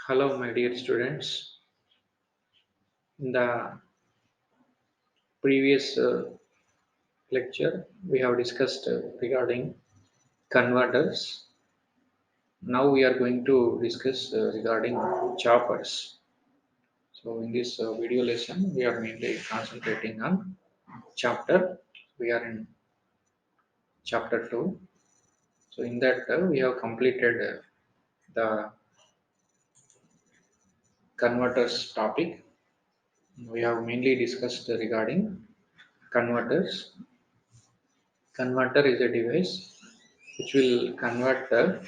Hello, my dear students. In the previous lecture, we have discussed regarding converters. Now we are going to discuss regarding choppers. So, in this video lesson, we are mainly concentrating on chapter. We are in chapter 2. So, in that, we have completed the converters topic. We have mainly discussed regarding converters. Converter is a device which will convert the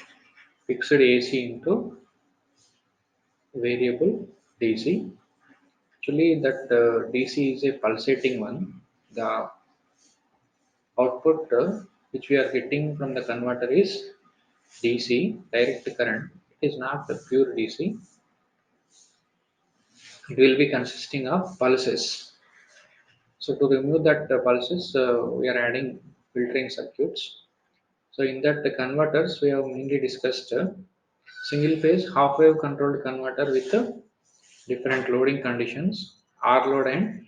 fixed AC into variable DC. Actually, that DC is a pulsating one. The output which we are getting from the converter is DC, direct current. It is not the pure DC. It will be consisting of pulses. So to remove that pulses, we are adding filtering circuits. So in that the converters, we have mainly discussed single phase half wave controlled converter with different loading conditions, R load and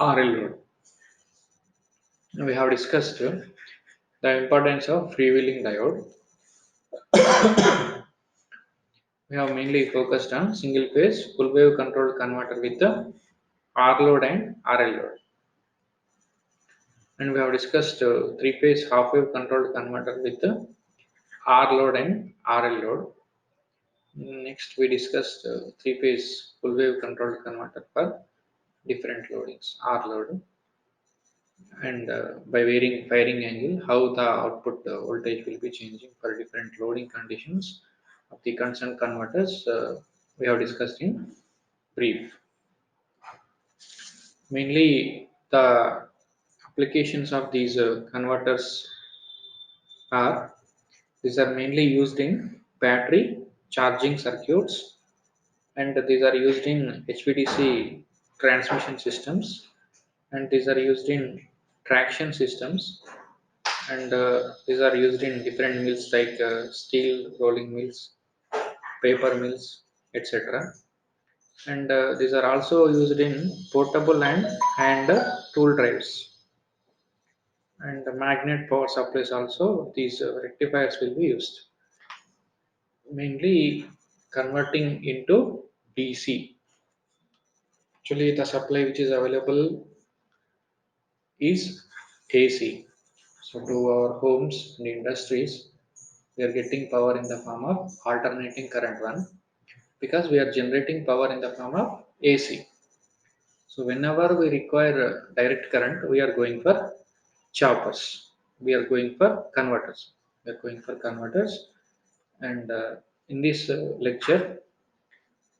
RL load. We have discussed the importance of freewheeling diode. We have mainly focused on single phase full wave controlled converter with the R load and RL load. And we have discussed three phase half wave controlled converter with the R load and RL load. Next, we discussed three phase full wave controlled converter for different loadings, R load, and by varying firing angle, how the output voltage will be changing for different loading conditions of the concerned converters. We have discussed in brief. Mainly, the applications of these converters are these are mainly used in battery charging circuits, and these are used in HVDC transmission systems, and these are used in traction systems, and these are used in different mills like steel rolling mills, paper mills, etc. And these are also used in portable and hand tool drives, and the magnet power supplies also. These rectifiers will be used mainly converting into DC. Actually, the supply which is available is AC. So to our homes and industries, we are getting power in the form of alternating current one, because we are generating power in the form of AC. So whenever we require direct current, we are going for choppers. We are going for converters. We are going for converters, and in this lecture,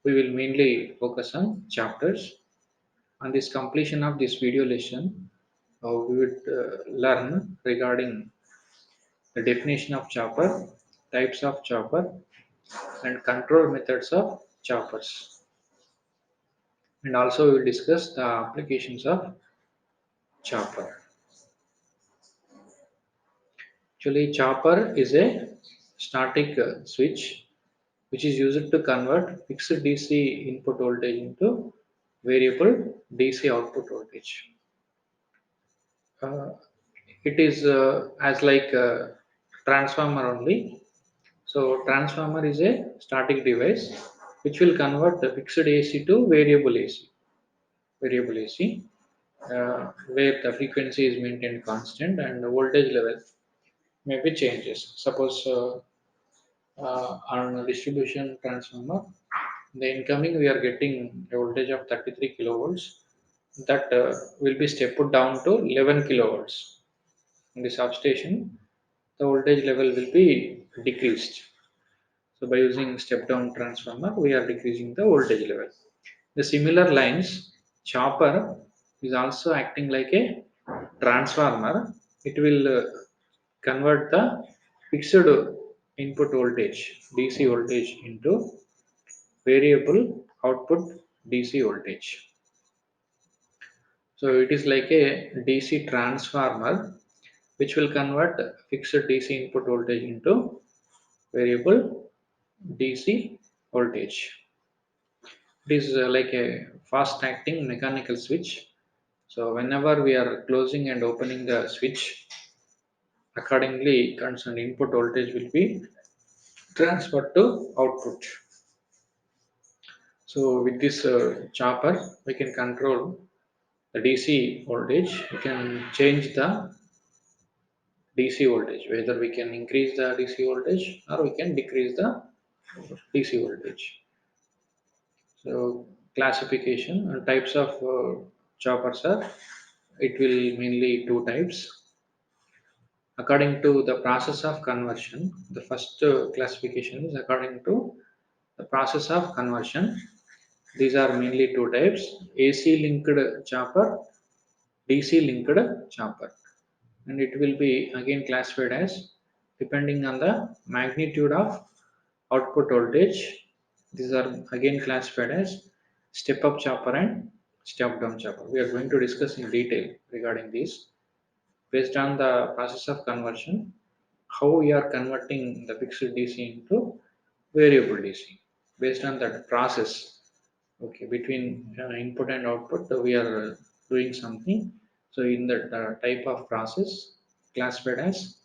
we will mainly focus on chapters. On this completion of this video lesson, we would learn regarding the definition of chopper, types of chopper, and control methods of choppers. And also we will discuss the applications of chopper. Actually, chopper is a static switch which is used to convert fixed DC input voltage into variable DC output voltage. Uh, it is as like a transformer only. So transformer is a static device which will convert the fixed AC to variable AC. Variable AC, where the frequency is maintained constant and the voltage level may be changes. Suppose on a distribution transformer, the incoming we are getting a voltage of 33 kilovolts. That will be stepped down to 11 kilovolts. In the substation, the voltage level will be decreased. So by using step down transformer, we are decreasing the voltage level. The similar lines, chopper is also acting like a transformer. It will convert the fixed input voltage, DC voltage, into variable output DC voltage. So it is like a DC transformer which will convert fixed DC input voltage into variable DC voltage. It is like a fast acting mechanical switch. So whenever we are closing and opening the switch, accordingly concerned input voltage will be transferred to output. So with this chopper, we can control the DC voltage. We can change the DC voltage, whether we can increase the DC voltage or we can decrease the DC voltage. So classification and types of choppers are, it will mainly two types. According to the process of conversion, the first classification is according to the process of conversion. These are mainly two types: AC linked chopper, DC linked chopper, and it will be again classified as depending on the magnitude of output voltage. These are again classified as step up chopper and step down chopper. We are going to discuss in detail regarding these based on the process of conversion, how we are converting the fixed DC into variable DC based on that process. Okay, between input and output, we are doing something. So in that type of process, classified as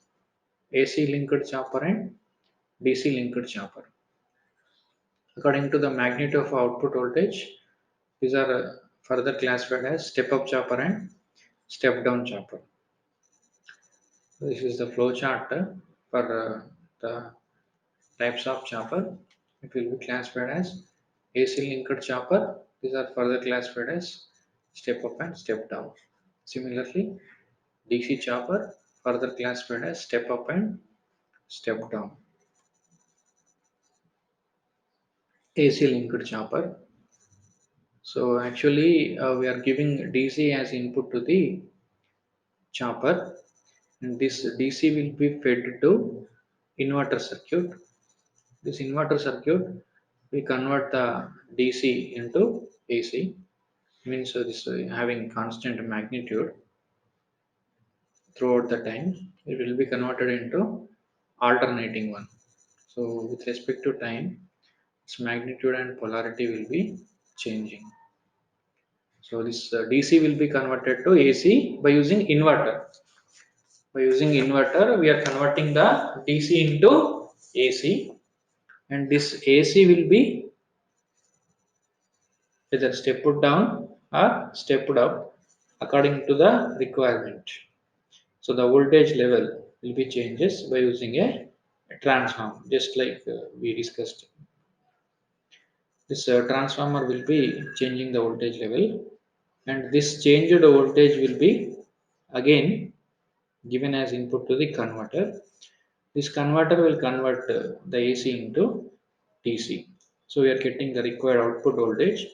AC linked chopper and DC linked chopper. According to the magnitude of output voltage, these are further classified as step up chopper and step down chopper. This is the flow chart for the types of chopper. It will be classified as AC linked chopper. These are further classified as step up and step down. Similarly, DC chopper further classified as step up and step down. AC linked chopper. So actually, we are giving DC as input to the chopper, and this DC will be fed to inverter circuit. This inverter circuit we convert the DC into AC, means this having constant magnitude throughout the time. It will be converted into alternating one. So with respect to time, its magnitude and polarity will be changing. So this DC will be converted to AC by using inverter. By using inverter, we are converting the DC into AC, and this AC will be either stepped down or stepped up according to the requirement. So the voltage level will be changes by using a transformer, just like we discussed. This transformer will be changing the voltage level, and this changed voltage will be again given as input to the converter. This converter will convert the AC into DC. So we are getting the required output voltage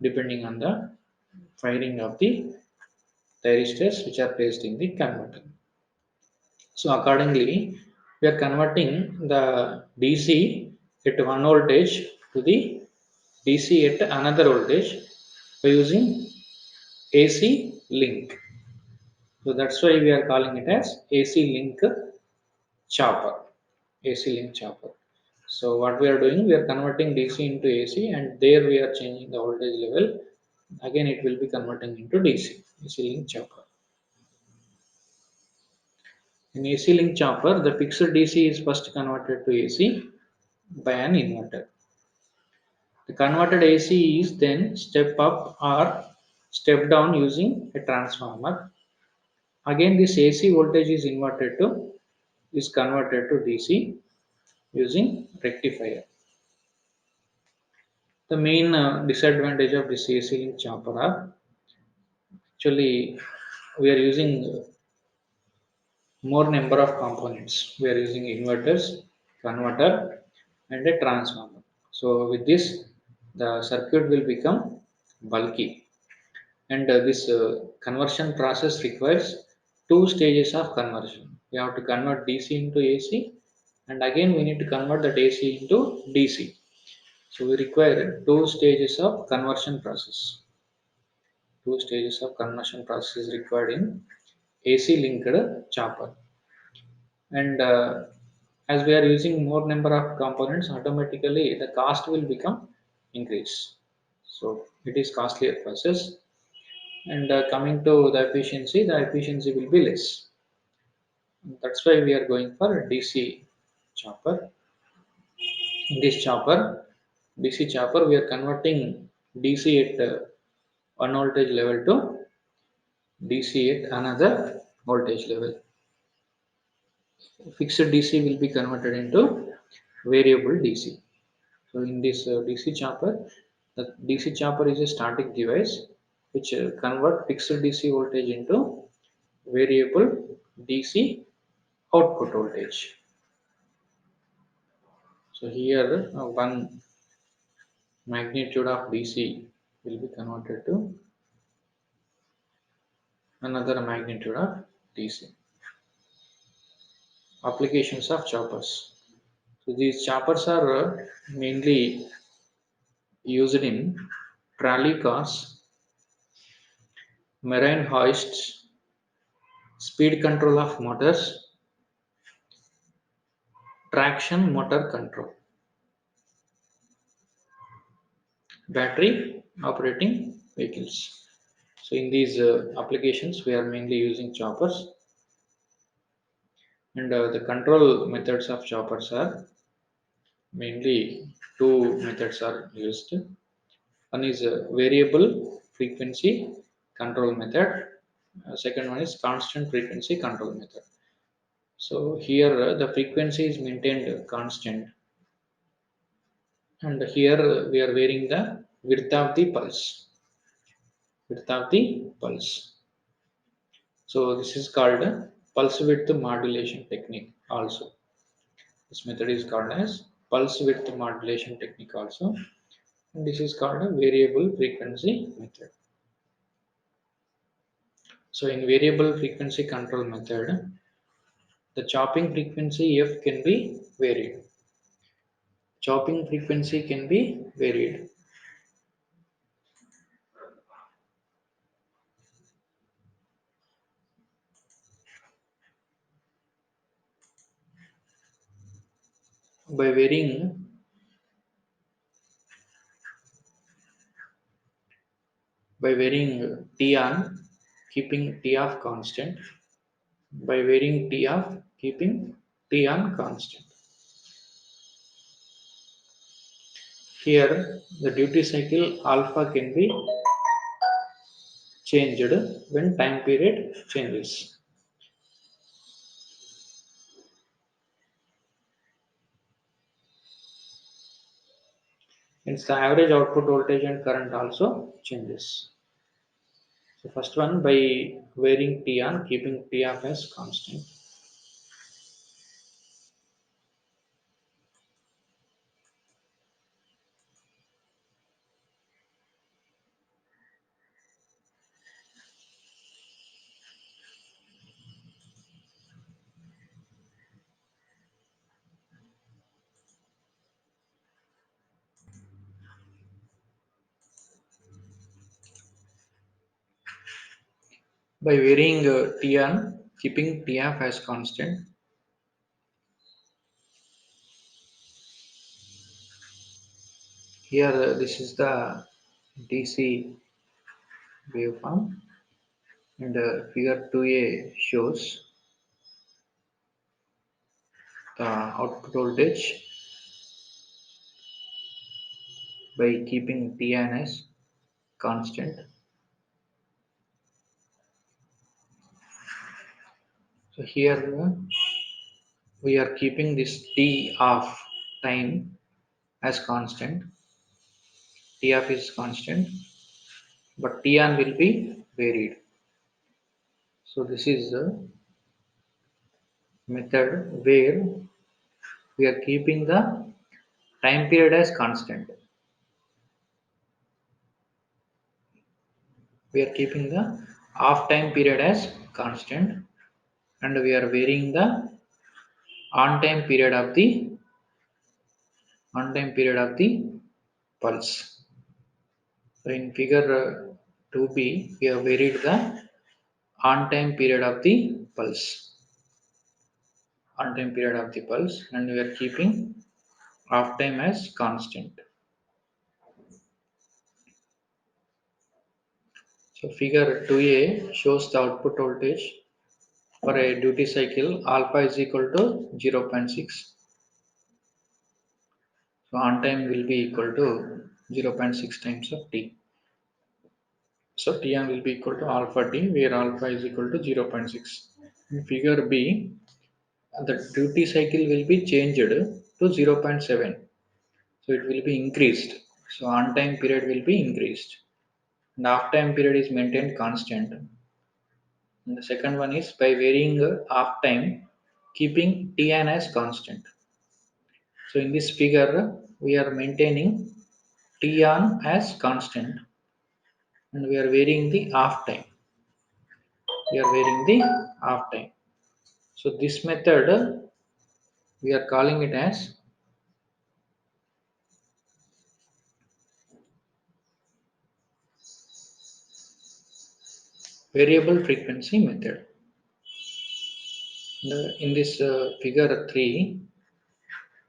depending on the firing of the thyristors which are placed in the converter. So accordingly, we are converting the DC at one voltage to the DC at another voltage by using AC link. So that's why we are calling it as AC link chopper. AC link chopper. So what we are doing, we are converting DC into AC, and there we are changing the voltage level. Again, it will be converting into DC. AC link chopper. In AC link chopper, the fixed DC is first converted to AC by an inverter. The converted AC is then step up or step down using a transformer. Again, this AC voltage is converted to DC using rectifier. The main disadvantage of this AC link chopper are actually we are using more number of components. We are using inverters, converter, and a transformer. So with this, the circuit will become bulky, and this conversion process requires two stages of conversion. We have to convert DC into AC, and again we need to convert that AC into DC. So we require two stages of conversion process. Two stages of conversion process is required in AC linked chopper. And As we are using more number of components, automatically the cost will become increase. So it is costlier process. And coming to the efficiency will be less. That's why we are going for DC chopper. In this DC chopper, we are converting DC at 1 voltage level to DC at another voltage level. Fixed DC will be converted into variable DC. So in this DC chopper, the DC chopper is a static device which convert fixed DC voltage into variable DC output voltage. So here one magnitude of DC will be converted to another magnitude of DC. Applications of choppers. So these choppers are mainly used in trolley cars, marine hoists, speed control of motors, traction motor control, battery operating vehicles. So in these applications, we are mainly using choppers, and the control methods of choppers are mainly two methods are used. One is a variable frequency control method. Second one is constant frequency control method. So here the frequency is maintained constant, and here we are varying the width of the pulse. Width of the pulse. So this is called pulse width modulation technique also. This method is called as pulse width modulation technique also. And this is called a variable frequency method. So in variable frequency control method, the chopping frequency F can be varied. Chopping frequency can be varied by varying T on, keeping T off constant, by varying T off, keeping T on constant. Here the duty cycle alpha can be changed when time period changes. Hence the average output voltage and current also changes. So first one by varying T on, keeping T off as constant. By varying T on, keeping T off as constant. Here this is the DC waveform, and figure 2a shows the output voltage by keeping Tn as constant. So here we are keeping this T off time as constant. T off is constant, but T on will be varied. So this is the method where we are keeping the time period as constant. We are keeping the off time period as constant, and we are varying the on time period of the pulse. So in figure 2b, we have varied the on time period of the pulse. on time period of the pulse, and we are keeping off time as constant. So figure 2a shows the output voltage for a duty cycle alpha is equal to 0.6. So on time will be equal to 0.6 times of t. So Tn will be equal to alpha t, where alpha is equal to 0.6. In figure B, the duty cycle will be changed to 0.7. So it will be increased. So on time period will be increased. And off time period is maintained constant. And the second one is by varying off time, keeping Tn as constant. So in this figure, we are maintaining Tn as constant, and we are varying the off time. We are varying the off time. So this method we are calling it as variable frequency method. In this figure 3,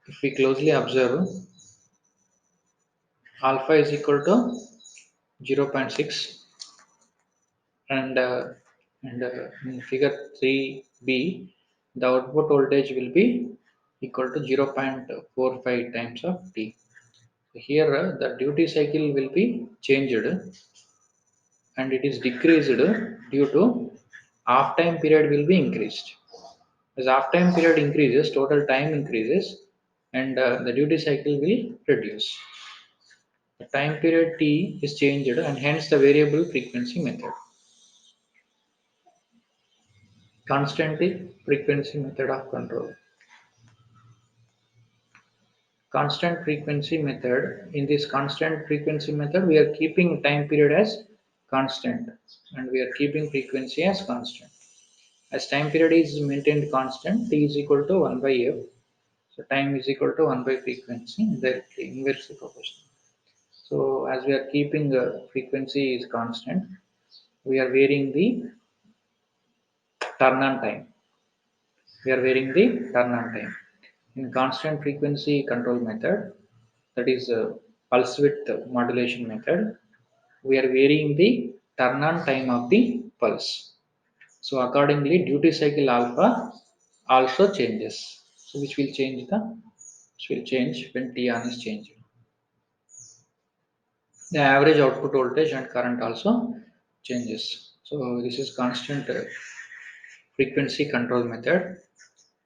if we closely observe, alpha is equal to 0.6, and in figure 3b, the output voltage will be equal to 0.45 times of t. Here the duty cycle will be changed, and it is decreased due to half time period will be increased. As half time period increases, total time increases, and the duty cycle will reduce. The time period t is changed, and hence the variable frequency method. Constant frequency method of control. Constant frequency method. In this constant frequency method, we are keeping time period as constant, and we are keeping frequency as constant. As time period is maintained constant, t is equal to 1 by f. So time is equal to 1 by frequency, directly inversely proportional. So as we are keeping the frequency is constant, we are varying the turn on time. We are varying the turn on time. In constant frequency control method, that is pulse width modulation method, we are varying the turn on time of the pulse. So accordingly, duty cycle alpha also changes. So which will change when T on is changed. The average output voltage and current also changes. So this is constant frequency control method.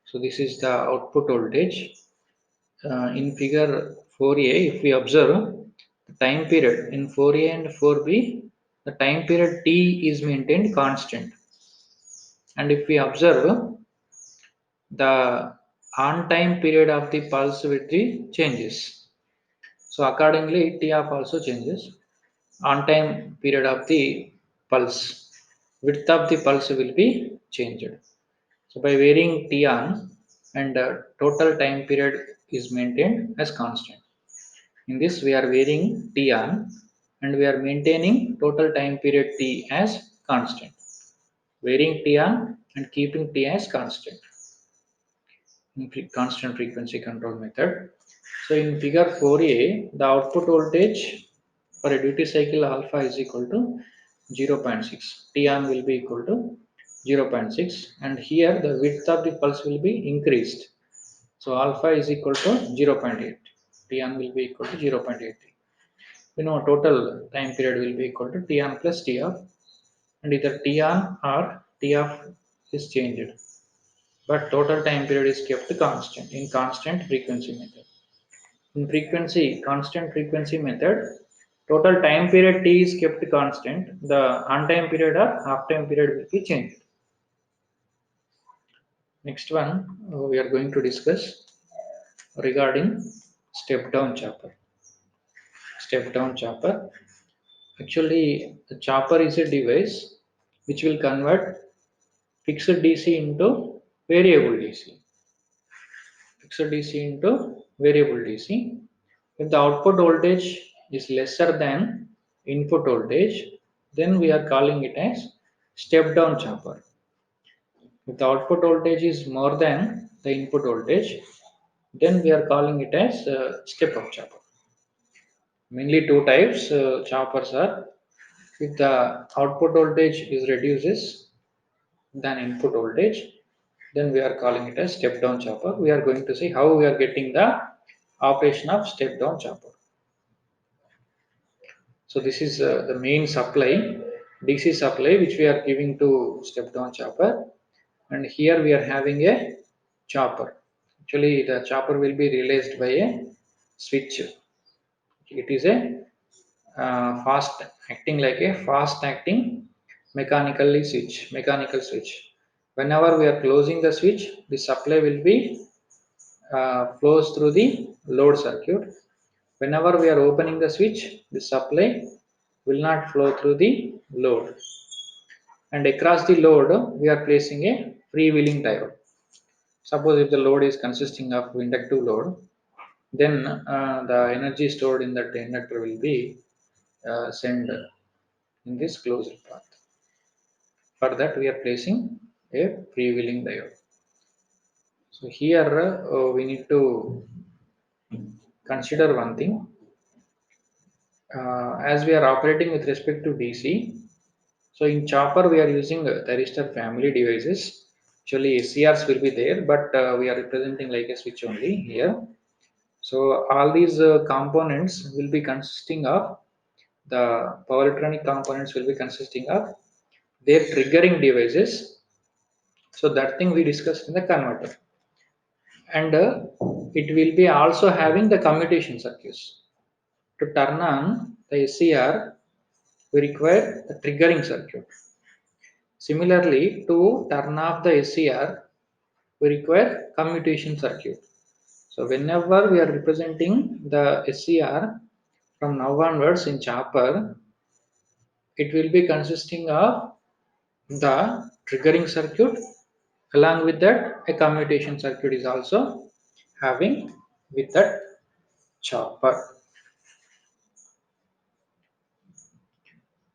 So this is the output voltage. In figure 4a, if we observe the time period in 4a and 4b, the time period t is maintained constant. And if we observe the on time period of the pulse width changes. So accordingly, t of also changes. On time period of the pulse, width of the pulse will be changed. So by varying t on, and total time period is maintained as constant. In this we are varying t on, and we are maintaining total time period t as constant. Varying t on and keeping t as constant in constant frequency control method. So in figure 4a, the output voltage for a duty cycle alpha is equal to 0.6. T on will be equal to 0.6, and here the width of the pulse will be increased. So alpha is equal to 0.8. T on will be equal to 0.8. You know, total time period will be equal to T on plus T off, and either T on or T off is changed, but total time period is kept constant in constant frequency method. In constant frequency method, total time period t is kept constant. The on-time period or half-time period will be changed. Next one, we are going to discuss regarding step-down chopper. Step-down chopper. Actually, the chopper is a device which will convert fixed DC into variable DC. Fixed DC into variable DC. If the output voltage is lesser than input voltage, then we are calling it as step down chopper. If the output voltage is more than the input voltage, then we are calling it as step up chopper. Mainly two types choppers are. If the output voltage is reduces than input voltage, then we are calling it as step down chopper. We are going to see how we are getting the operation of step down chopper. So this is the main supply, DC supply, which we are giving to step down chopper, and here we are having a chopper. Actually, the chopper will be realized by a switch. It is a fast acting like a fast acting mechanical switch. Whenever we are closing the switch, the supply will be flows through the load circuit. Whenever we are opening the switch, the supply will not flow through the load. And across the load, we are placing a freewheeling diode. Suppose if the load is consisting of inductive load, then the energy stored in that inductor will be sent in this closed path. For that, we are placing a freewheeling diode. So here we need to consider one thing. As we are operating with respect to DC, so in chopper we are using thyristor family devices. Actually SCRs will be there, but we are representing like a switch only here. So all these components will be consisting of the power electronic components will be consisting of their triggering devices. So that thing we discussed in the converter, and it will be also having the commutation circuits. To turn on the SCR, we require the triggering circuit. Similarly, to turn off the SCR, we require commutation circuit. So whenever we are representing the SCR from now onwards in chopper, it will be consisting of the triggering circuit. Along with that, a commutation circuit is also having with that chopper.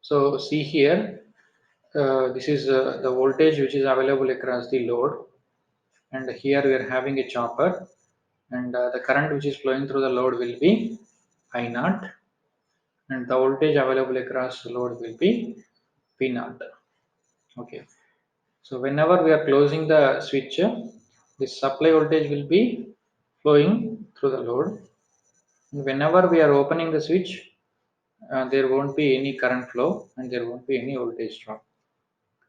So see here, this is the voltage which is available across the load, and here we are having a chopper, and the current which is flowing through the load will be I naught, and the voltage available across the load will be P naught. Okay, so whenever we are closing the switch, the supply voltage will be flowing through the load. And whenever we are opening the switch, there won't be any current flow and there won't be any voltage drop.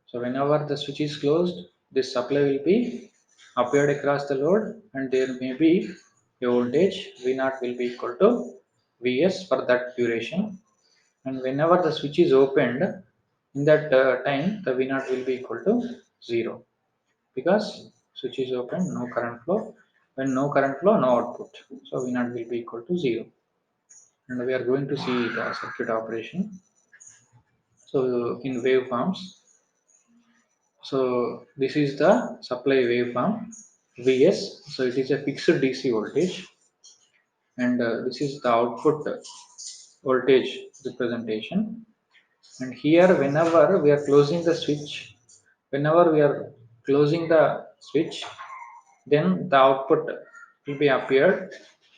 So whenever the switch is closed, this supply will be appeared across the load, and there may be a voltage V0 will be equal to Vs for that duration. And whenever the switch is opened, in that time the V0 will be equal to 0, because switch is open, no current flow. When no current flow, no output. So V0 will be equal to 0. And we are going to see the circuit operation. So in waveforms, so this is the supply waveform Vs. So it is a fixed DC voltage, and this is the output voltage representation. And here, whenever we are closing the switch, then the output will be appeared.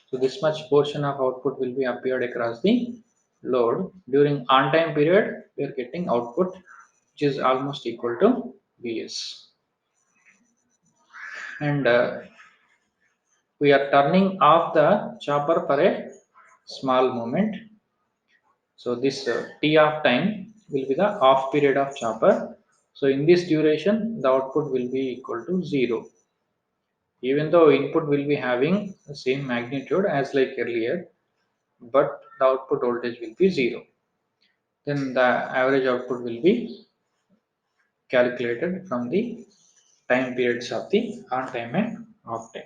So this much portion of output will be appeared across the load. During on time period, we are getting output which is almost equal to Vs. And we are turning off the chopper for a small moment. So this T off time will be the off period of chopper. So in this duration, the output will be equal to 0. Even though input will be having the same magnitude as like earlier, but the output voltage will be 0. Then the average output will be calculated from the time periods of the on time and off time.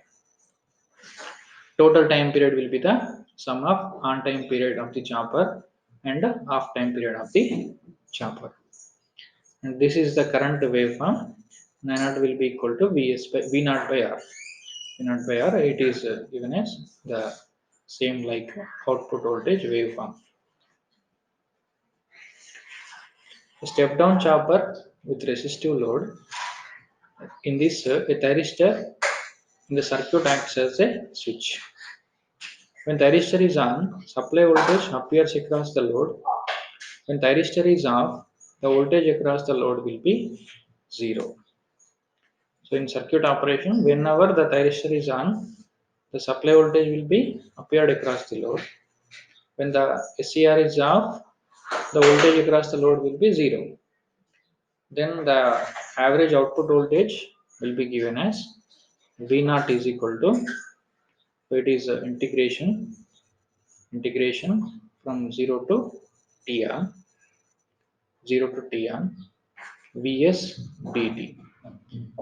Total time period will be the sum of on time period of the chopper and off time period of the chopper. And this is the current waveform. I naught will be equal to Vs by V naught by R. V naught by R, it is given as the same like output voltage waveform. A step down chopper with resistive load. In this, a thyristor The circuit acts as a switch. When thyristor is on, supply voltage appears across the load. When thyristor is off, the voltage across the load will be zero. So in circuit operation, whenever the thyristor is on, the supply voltage will be appeared across the load. When the SCR is off, the voltage across the load will be zero. Then the average output voltage will be given as V naught is equal to, so it is integration from 0 to T on 0 to T on Vs dt,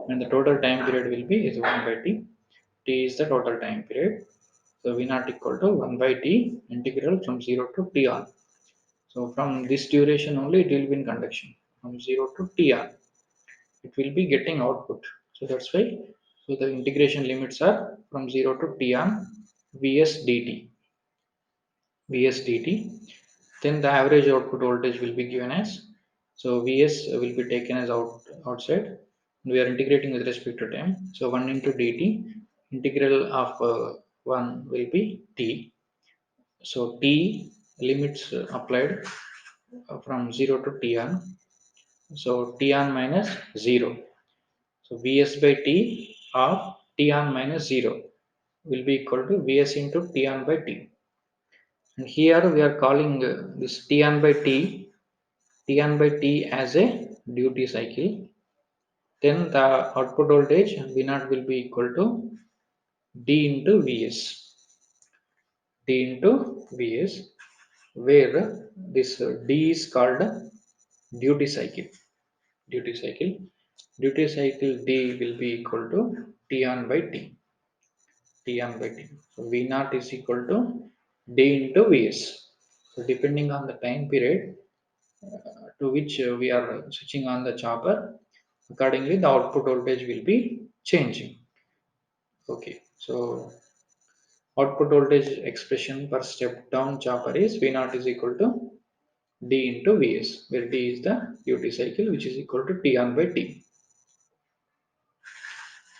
and the total time period will be is 1 by T. T is the total time period. So V naught equal to 1 by T integral from 0 to T on. So from this duration only it will be in conduction from 0 to T on. It will be getting output. So that's why. So the integration limits are from 0 to T on Vs dt. Vs dt. Then the average output voltage will be given as, so Vs will be taken as outside. We are integrating with respect to time. So 1 into dt, integral of 1 will be t. So t limits applied from 0 to t on. So t on minus 0. So Vs by t of t on minus 0 will be equal to Vs into t on by t. And here we are calling this t on by t as a duty cycle. Then the output voltage V naught will be equal to d into Vs. D into Vs, where this d is called duty cycle. Duty cycle. Duty cycle d will be equal to t on by t. T on by t. So V naught is equal to d into Vs. So depending on the time period to which we are switching on the chopper, accordingly the output voltage will be changing. Okay, so output voltage expression per step down chopper is V naught is equal to d into Vs, where d is the duty cycle, which is equal to T on by t.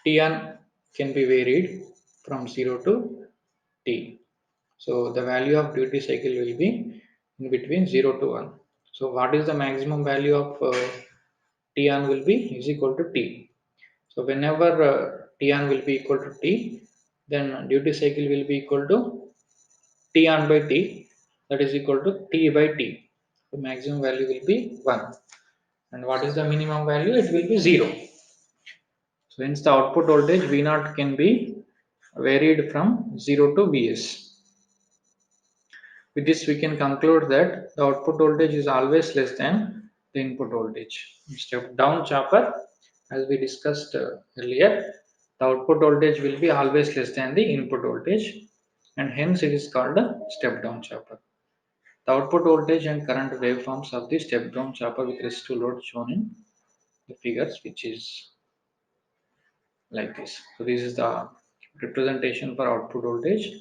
T on can be varied from 0 to t. So the value of duty cycle will be in between 0 to 1. So what is the maximum value of T on will be is equal to T. So whenever T on will be equal to T, then duty cycle will be equal to T on by T, that is equal to T by T. The maximum value will be 1. And what is the minimum value? It will be 0. So hence the output voltage V naught can be varied from 0 to Vs. With this, we can conclude that the output voltage is always less than the input voltage. Step down chopper, as we discussed earlier, the output voltage will be always less than the input voltage, and hence it is called a step down chopper. The output voltage and current waveforms of the step down chopper with respect to load shown in the figures, which is like this. So this is the representation for output voltage,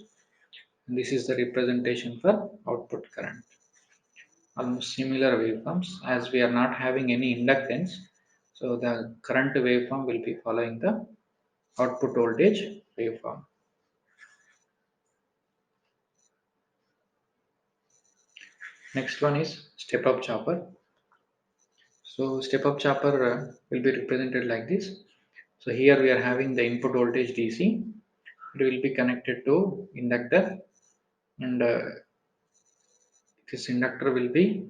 and this is the representation for output current. Almost similar waveforms, as we are not having any inductance, so the current waveform will be following the output voltage waveform. Next one is step up chopper. So step up chopper will be represented like this. So here we are having the input voltage DC. It will be connected to inductor, and this inductor will be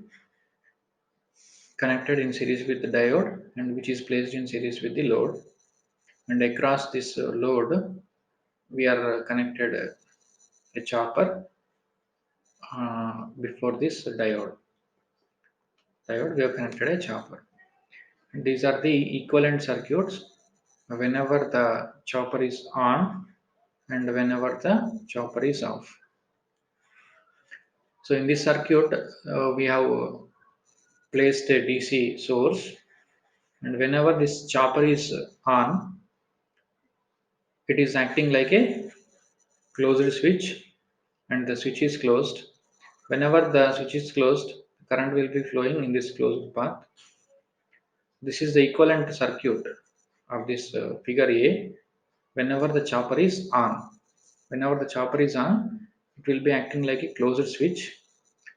connected in series with the diode, and which is placed in series with the load, and across this load we are connected a chopper before this diode we have connected a chopper. And these are the equivalent circuits whenever the chopper is on and whenever the chopper is off. So in this circuit we have placed a DC source, and whenever this chopper is on, it is acting like a closed switch, and the switch is closed. Whenever the switch is closed, the current will be flowing in this closed path. This is the equivalent circuit of this figure A, whenever the chopper is on. Whenever the chopper is on, it will be acting like a closed switch.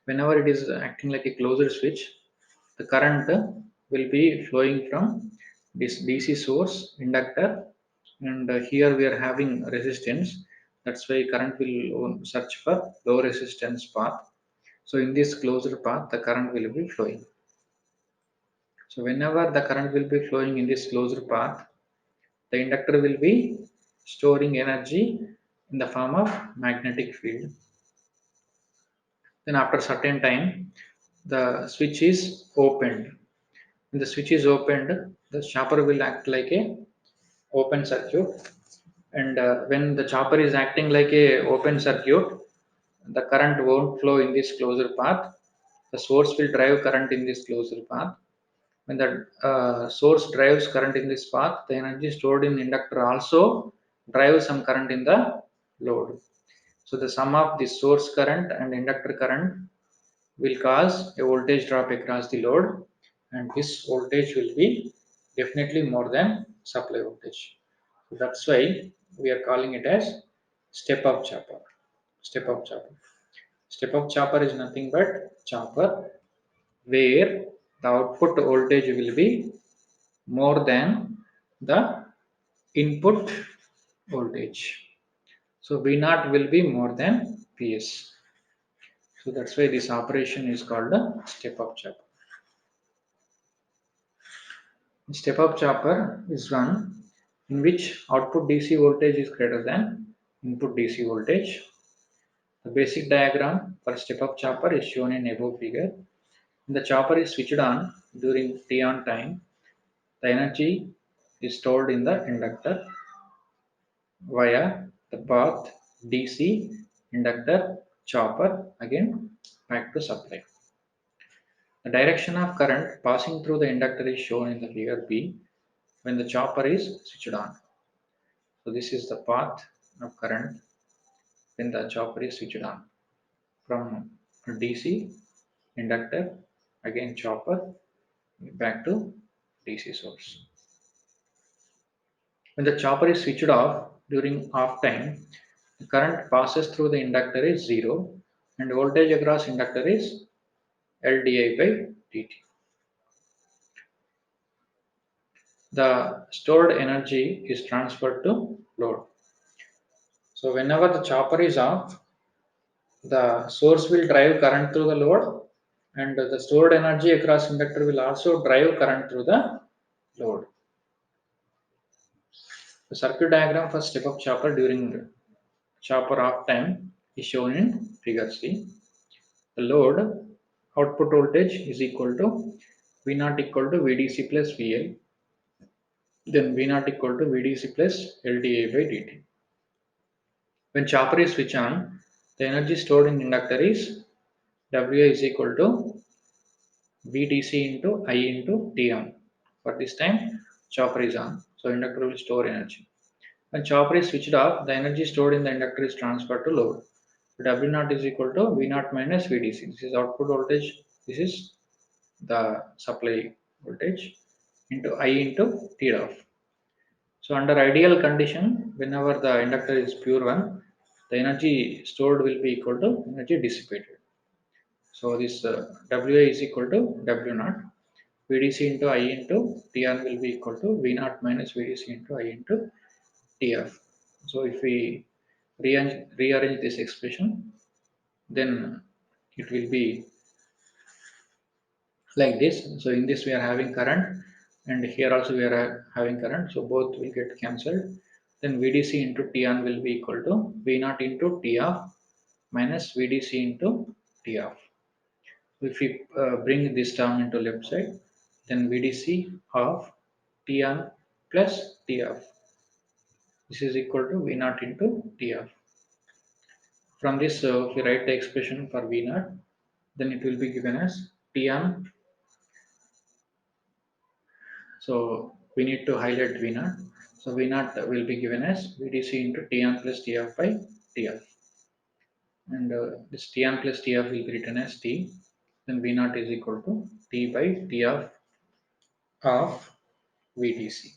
Whenever it is acting like a closed switch, the current will be flowing from this DC source inductor, and here we are having resistance. That's why current will search for low resistance path. So in this closed path, the current will be flowing. So whenever the current will be flowing in this closed path, the inductor will be storing energy in the form of magnetic field. Then after certain time, the switch is opened. When the switch is opened, the chopper will act like a open circuit. And when the chopper is acting like a open circuit, the current won't flow in this closed path. The source will drive current in this closed path. When the source drives current in this path, the energy stored in inductor also drives some current in the load. So the sum of the source current and inductor current will cause a voltage drop across the load, and this voltage will be definitely more than supply voltage. So that's why we are calling it as step up chopper. Step up chopper. Step up chopper is nothing but chopper where the output voltage will be more than the input voltage. So V naught will be more than Vs. So that's why this operation is called a step up chopper. Step up chopper is one in which output DC voltage is greater than input DC voltage. The basic diagram for step up chopper is shown in above figure. When the chopper is switched on during T on time, the energy is stored in the inductor via the path DC inductor chopper again back to supply. The direction of current passing through the inductor is shown in the figure B when the chopper is switched on. So this is the path of current when the chopper is switched on from DC inductor again chopper back to DC source. When the chopper is switched off during off time, the current passes through the inductor is zero and voltage across inductor is LdI by dt. The stored energy is transferred to load. So whenever the chopper is off, the source will drive current through the load, and the stored energy across inductor will also drive current through the load. The circuit diagram for step up chopper during chopper off time is shown in figure C. The load output voltage is equal to V naught equal to VDC plus VL, then V naught equal to VDC plus LdI by dt. When chopper is switched on, the energy stored in inductor is WA is equal to VDC into I into T on. For this time, chopper is on, so inductor will store energy. When chopper is switched off, the energy stored in the inductor is transferred to load. W naught is equal to V naught minus VDC. This is output voltage. This is the supply voltage into I into T off. So under ideal condition, whenever the inductor is pure one, the energy stored will be equal to energy dissipated. So this WA is equal to W naught. VDC into I into Tr will be equal to V naught minus VDC into I into Tf. So if we rearrange this expression, then it will be like this. So in this we are having current, and here also we are having current, so both will get cancelled. Then VDC into Tn will be equal to V naught into Tf minus VDC into Tf. If we bring this term into left side, then VDC of Tn plus Tf. This is equal to V naught into Tf. From this, if we write the expression for V naught, then it will be given as Tn. So we need to highlight V naught. So V naught will be given as VDC into Tn plus Tf by Tf. And this Tn plus Tf will be written as T. Then V naught is equal to T by Tf of VDC.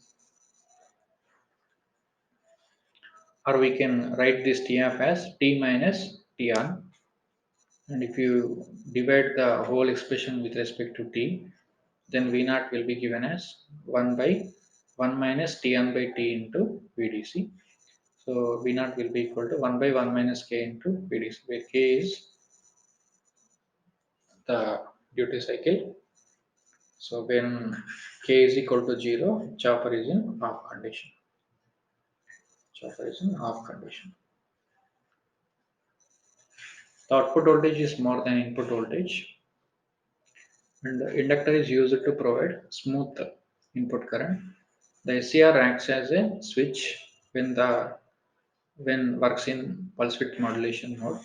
or we can write this tf as t minus t on, and if you divide the whole expression with respect to t, then v naught will be given as 1 by 1 minus t n by t into vdc. So v naught will be equal to 1 by 1 minus k into vdc, where k is the duty cycle. So when k is equal to 0, chopper is in off condition. Chopper is in off condition. The output voltage is more than input voltage, and the inductor is used to provide smooth input current. The SCR acts as a switch when works in pulse width modulation mode.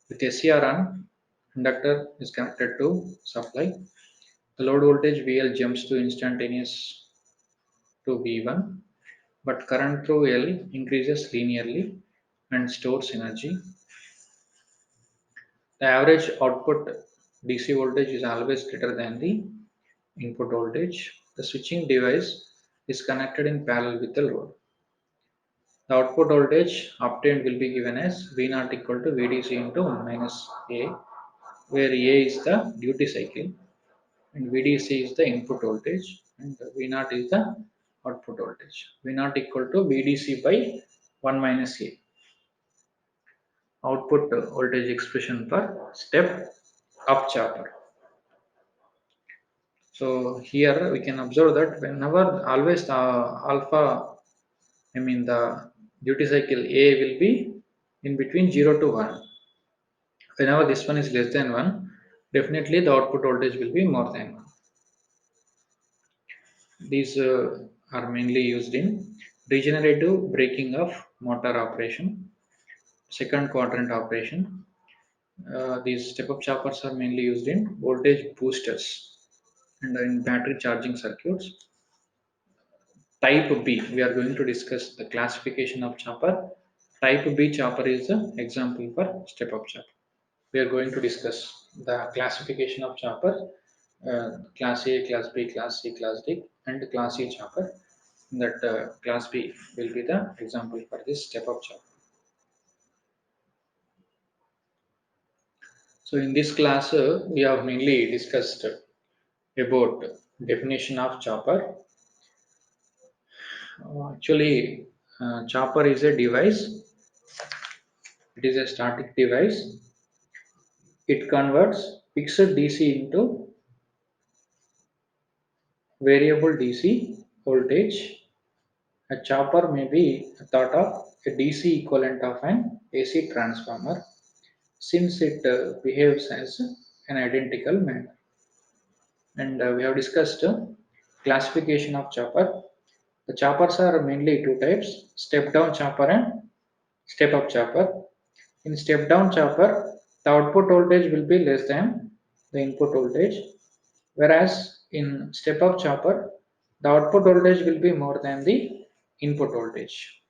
With SCR on, inductor is connected to supply. The load voltage VL jumps to instantaneous to V1, but current through L increases linearly and stores energy. The average output DC voltage is always greater than the input voltage. The switching device is connected in parallel with the load. The output voltage obtained will be given as V naught equal to VDC into 1 minus A, where A is the duty cycle and VDC is the input voltage and V naught is the output voltage. V naught equal to VDC by 1 minus A. Output voltage expression for step up chopper. So here we can observe that whenever always the alpha, I mean the duty cycle A will be in between 0 to 1. Whenever this one is less than 1, definitely the output voltage will be more than 1. These are mainly used in regenerative braking of motor operation, second quadrant operation. These step-up choppers are mainly used in voltage boosters and in battery charging circuits. Type B, we are going to discuss the classification of chopper. Type B chopper is the example for step-up chopper. We are going to discuss the classification of chopper, class A, class B, class C, class D, and class C chopper. That class B will be the example for this step-up chopper. So in this class, we have mainly discussed about definition of chopper. Actually, chopper is a device. It is a static device. It converts fixed DC into variable DC voltage. A chopper may be thought of a DC equivalent of an AC transformer since it behaves as an identical manner. And we have discussed classification of chopper. The choppers are mainly two types: step down chopper and step up chopper. In step down chopper, the output voltage will be less than the input voltage, whereas in step up chopper, the output voltage will be more than the input voltage.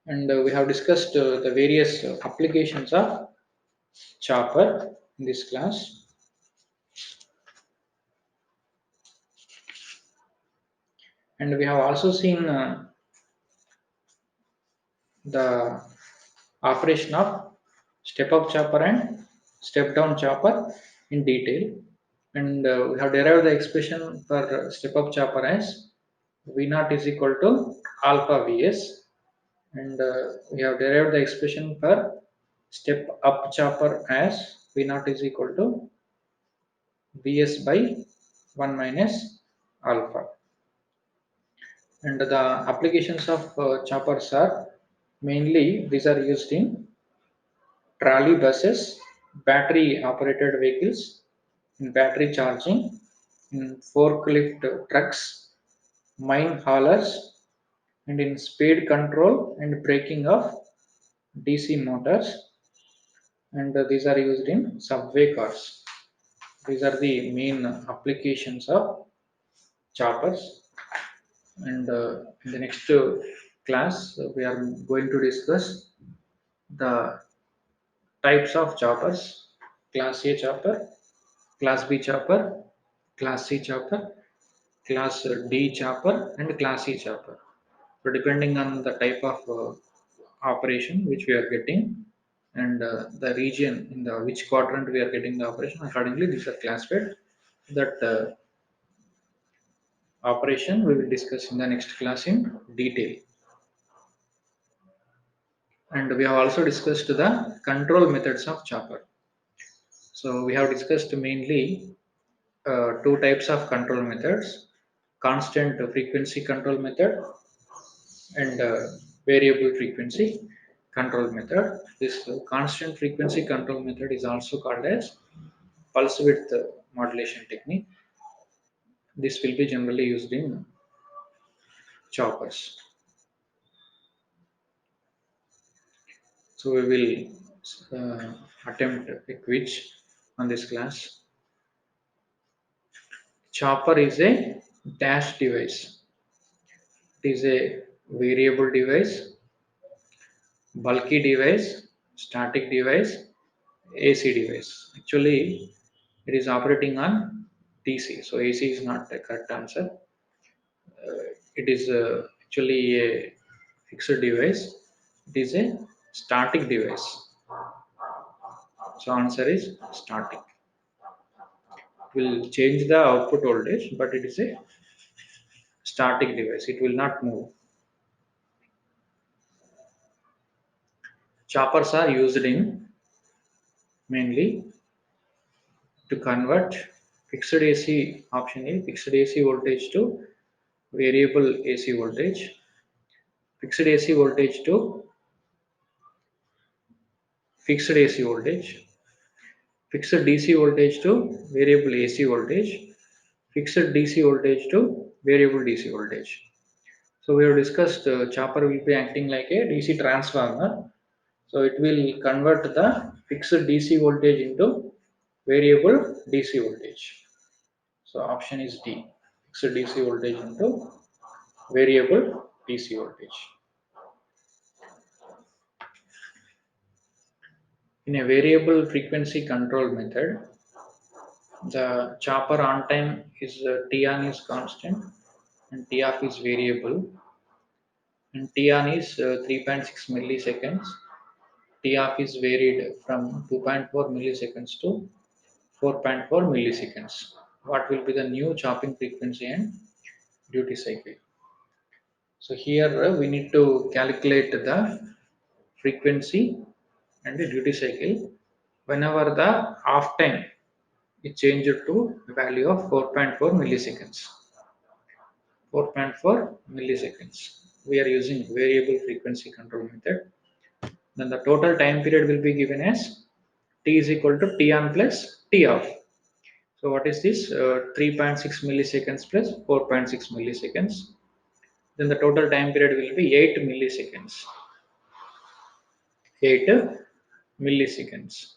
And we have discussed the various applications of chopper in this class. And we have also seen the operation of step up chopper and step down chopper in detail. And we have derived the expression for step up chopper as V naught is equal to alpha Vs, and we have derived the expression for step up chopper as V naught is equal to Vs by 1 minus alpha. And the applications of choppers are mainly these are used in trolley buses, battery operated vehicles, in battery charging, in forklift trucks, mine haulers, and in speed control and braking of DC motors. And these are used in subway cars. These are the main applications of choppers. And in the next class, we are going to discuss the types of choppers: class A chopper, class B chopper, class C chopper, class D chopper, and class E chopper. So depending on the type of operation which we are getting and the region in the which quadrant we are getting the operation, accordingly these are classified. That operation we will discuss in the next class in detail. And we have also discussed the control methods of chopper. So we have discussed mainly two types of control methods: constant frequency control method and variable frequency control method. This constant frequency control method is also called as pulse width modulation technique. This will be generally used in choppers. So we will attempt a quiz on this class. Chopper is a dash device. It is a variable device, bulky device, static device, AC device. Actually, it is operating on DC. So AC is not the correct answer. It is actually a fixed device. It is a static device. So answer is static. It will change the output voltage, but it is a static device. It will not move. Choppers are used in mainly to convert fixed AC option A, fixed AC voltage to variable AC voltage, fixed AC voltage to fixed AC voltage, fixed DC voltage to variable AC voltage, fixed DC voltage to variable DC voltage. So we have discussed chopper will be acting like a DC transformer. So it will convert the fixed DC voltage into variable DC voltage. So option is D, fixed DC voltage into variable DC voltage. In a variable frequency control method, the chopper on time is T on is constant and T off is variable, and T on is 3.6 milliseconds. T off is varied from 2.4 milliseconds to 4.4 milliseconds. What will be the new chopping frequency and duty cycle? So here we need to calculate the frequency and the duty cycle whenever the off time is changed to a value of 4.4 milliseconds. 4.4 milliseconds. We are using variable frequency control method. Then the total time period will be given as t is equal to t on plus t off. So what is this? 3.6 milliseconds plus 4.6 milliseconds. Then the total time period will be 8 milliseconds. 8 milliseconds.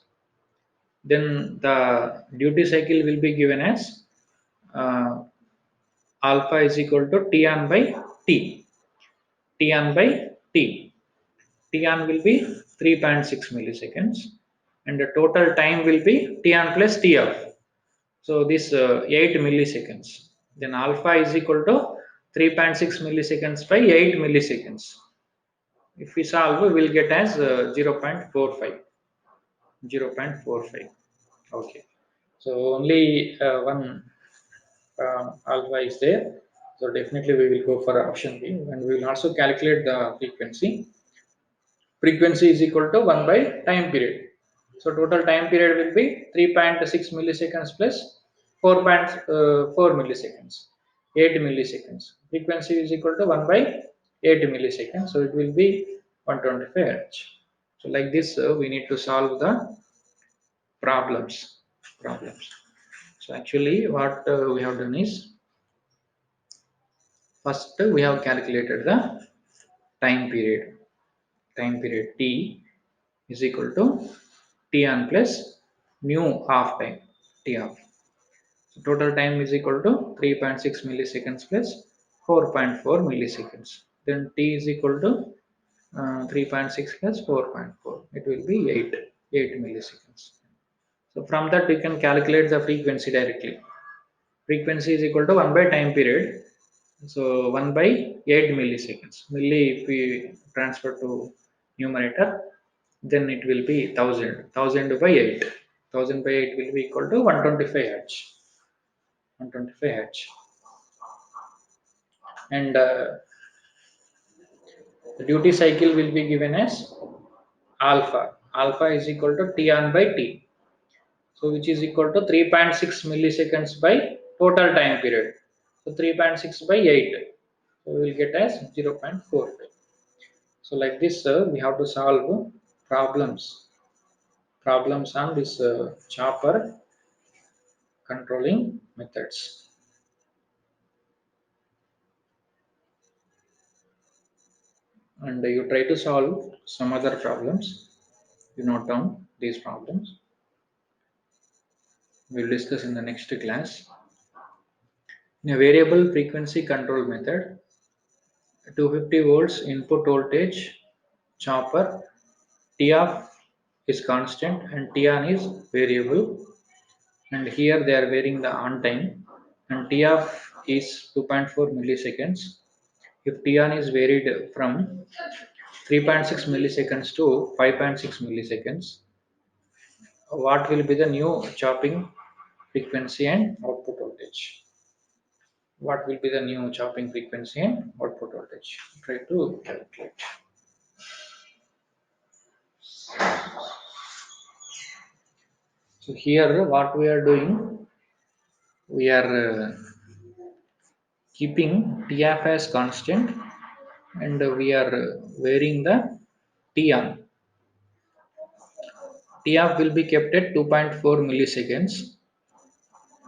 Then the duty cycle will be given as uh, alpha is equal to t on by t. T on by t. T on will be 3.6 milliseconds and the total time will be t on plus t off. So this 8 milliseconds. Then alpha is equal to 3.6 milliseconds by 8 milliseconds. If we solve, we will get as 0.45. 0.45. Okay. So only one alpha is there. So definitely we will go for option B, and we will also calculate the frequency. Frequency is equal to 1 by time period. So total time period will be 3.6 milliseconds plus 4.4 milliseconds, 8 milliseconds. Frequency is equal to 1 by 8 milliseconds. So it will be 125 Hz. So like this, we need to solve the problems. Problems. So actually, what we have done is first we have calculated the time period. Time period t is equal to t on plus mu half time t off. So total time is equal to 3.6 milliseconds plus 4.4 milliseconds. Then t is equal to 3.6 plus 4.4. It will be 8 milliseconds. So from that we can calculate the frequency directly. Frequency is equal to 1 by time period. So 1 by 8 milliseconds. Milli if we transfer to numerator, then it will be 1000. 1000 by 8. 1000 by 8 will be equal to 125 hertz. 125 hertz. And the duty cycle will be given as alpha. Alpha is equal to T on by T. So which is equal to 3.6 milliseconds by total time period. So 3.6 by 8. So we will get as 0.45. So like this, we have to solve problems problems on this chopper controlling methods. And you try to solve some other problems. You note down these problems. We'll discuss in the next class. In a variable frequency control method, 250 volts input voltage chopper, T off is constant and T on is variable, and here they are varying the on time, and T off is 2.4 milliseconds. If T on is varied from 3.6 milliseconds to 5.6 milliseconds, what will be the new chopping frequency and output voltage? What will be the new chopping frequency and output voltage? Try to calculate. So here what we are doing, we are keeping TF as constant, and we are varying the T on. TF will be kept at 2.4 milliseconds,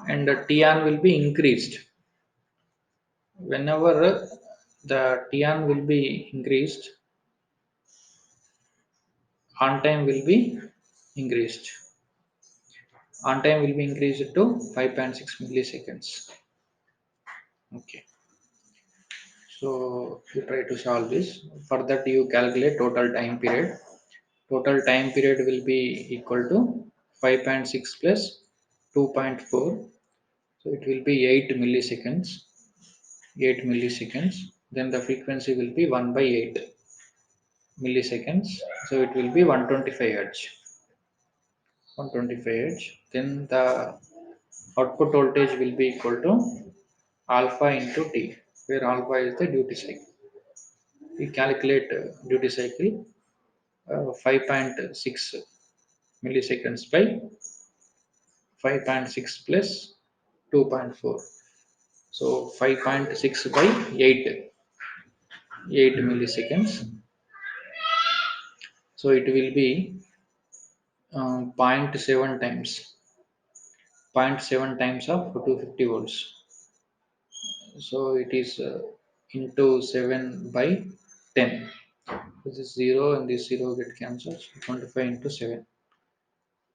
and the T on will be increased. Whenever the T on will be increased, on time will be increased. On time will be increased to 5.6 milliseconds. Okay. So you try to solve this. For that you calculate total time period. Total time period will be equal to 5.6 plus 2.4. So it will be 8 milliseconds. 8 milliseconds. Then the frequency will be 1 by 8 milliseconds. So it will be 125 hertz. 125 hertz. Then the output voltage will be equal to alpha into T, where alpha is the duty cycle. We calculate duty cycle 5.6 milliseconds by 5.6 plus 2.4. So 5.6 by 8 milliseconds. So it will be zero point 0.7 times, zero point 0.7 times of 250 volts. So it is into 7 by 10. This is 0 and this 0 get cancelled. So 25 into 7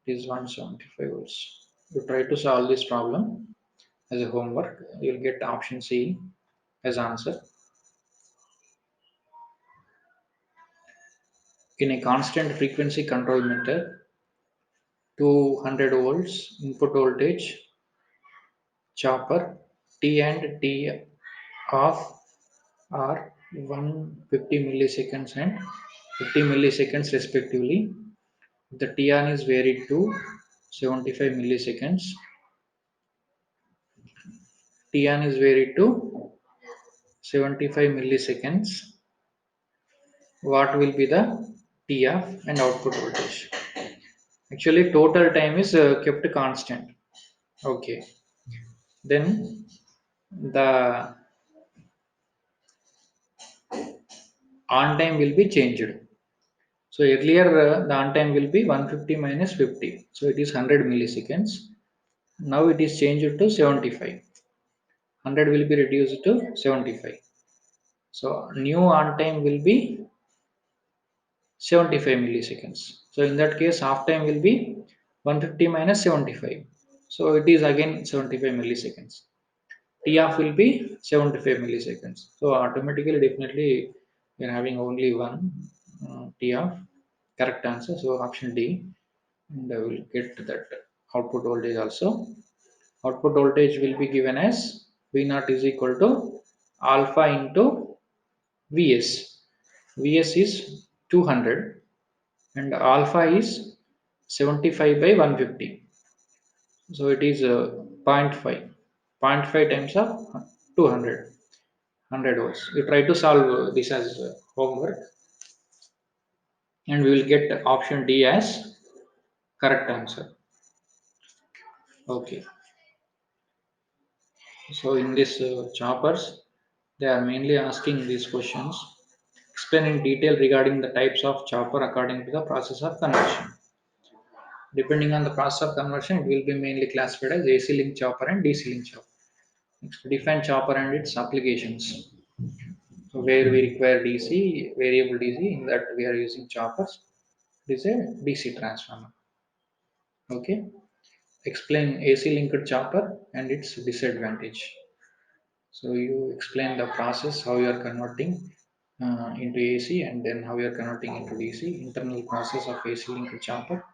is 175 volts. You try to solve this problem as a homework. You'll get option C as answer. In a constant frequency control method, 200 volts input voltage chopper T and T off are 150 milliseconds and 50 milliseconds respectively. The T on is varied to 75 milliseconds. T on is varied to 75 milliseconds. What will be the T off and output voltage? Actually, total time is kept constant. Okay. Then the on time will be changed. So earlier the on time will be 150 minus 50. So it is 100 milliseconds. Now it is changed to 75. 100 will be reduced to 75. So new on time will be 75 milliseconds. So in that case, half time will be 150 minus 75. So it is again 75 milliseconds. T off will be 75 milliseconds. So automatically, definitely, we are having only one T off. Correct answer. So option D, and I will get that output voltage also. Output voltage will be given as V naught is equal to alpha into Vs. Vs is 200 and alpha is 75 by 150. So it is zero point 0.5. Zero point 0.5 times of 200. 100 volts. We try to solve this as homework and we will get option D as correct answer. Okay. So in this choppers, they are mainly asking these questions. Explain in detail regarding the types of chopper according to the process of conversion. Depending on the process of conversion, it will be mainly classified as AC link chopper and DC link chopper. Next, define chopper and its applications. So where we require DC, variable DC, in that we are using choppers. It is a DC transformer. Okay. Explain AC linked chopper and its disadvantage. So you explain the process how you are converting into AC and then how you are converting into DC, internal process of AC linked chopper,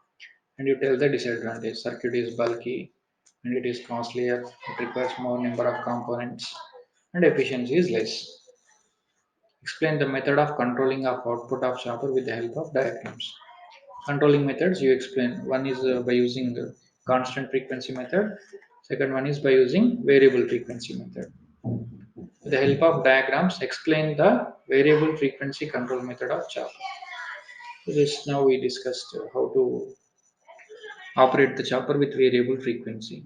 and you tell the disadvantage. Circuit is bulky and it is costlier, it requires more number of components, and efficiency is less. Explain the method of controlling of output of chopper with the help of diagrams. Controlling methods you explain. One is by using the constant frequency method. Second one is by using variable frequency method. With the help of diagrams, explain the variable frequency control method of chopper. So this now we discussed how to operate the chopper with variable frequency.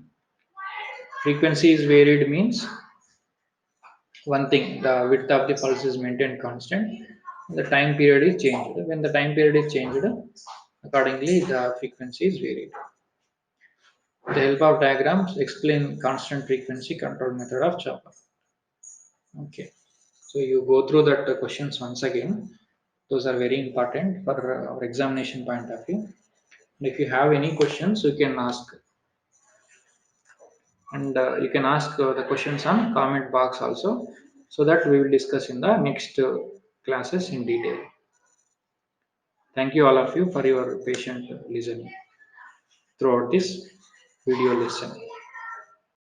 Frequency is varied means one thing, the width of the pulse is maintained constant, the time period is changed. When the time period is changed, accordingly the frequency is varied. With the help of diagrams, explain constant frequency control method of chopper. Okay, so you go through that questions once again. Those are very important for our examination point of view. And if you have any questions, you can ask, and you can ask the questions on comment box also, so that we will discuss in the next classes in detail. Thank you all of you for your patient listening throughout this video lesson.